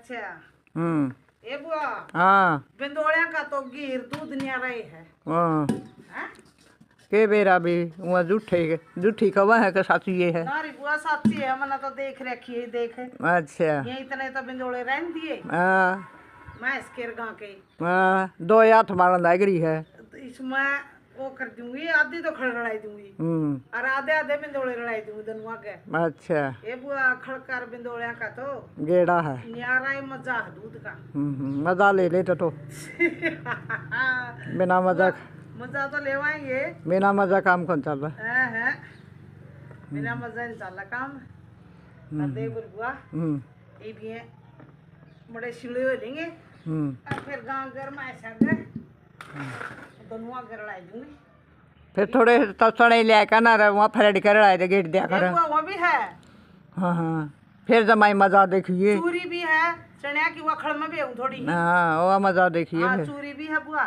अच्छा हम्म। ए बुआ हाँ बिंदोलिया का तो गिर दूध नहीं रही है। हाँ हैं? के बेरा भी वहाँ जूठी कवा है कि साची ये है? नारी बुआ साची है, मैंने तो देख रखी है, देख अच्छा ये इतने तो बिंदोले रहन दिए हाँ मैं इसके गाँव के हाँ 2 हाथ मारन लग रही है। तो इसमें वो कर दूंगी, आधी तो खड़ लड़ाई दूंगी और आधे आधे बिंदोले लड़ाई दूंगी दोनों के। अच्छा ये बुआ खड़कर बिंदोलिया का तो गेड़ा है। न्यारा ही मजा है दूध का। मजा ले ले तो बिना मजा मजा तो लेवाएंगे, बिना मजा काम कौन चल रहा है बिना मजा नहीं चल रहा काम। दे बुआ ये भी है बड़े शिले हो लेंगे और फिर गांव घर में ऐसा गए दोनों घर लड़ाई दूंगी। फिर थोड़े तसड़े ले कर ना वहाँ फ्रेड कर रहा है गेट दिया कर। वो भी है। हाँ हाँ फिर जमाई मजा देखिए। चूरी भी है, चनिया की वखड़ में भी हूँ थोड़ी। हाँ वो मजा देखिए। चूरी भी है बुआ।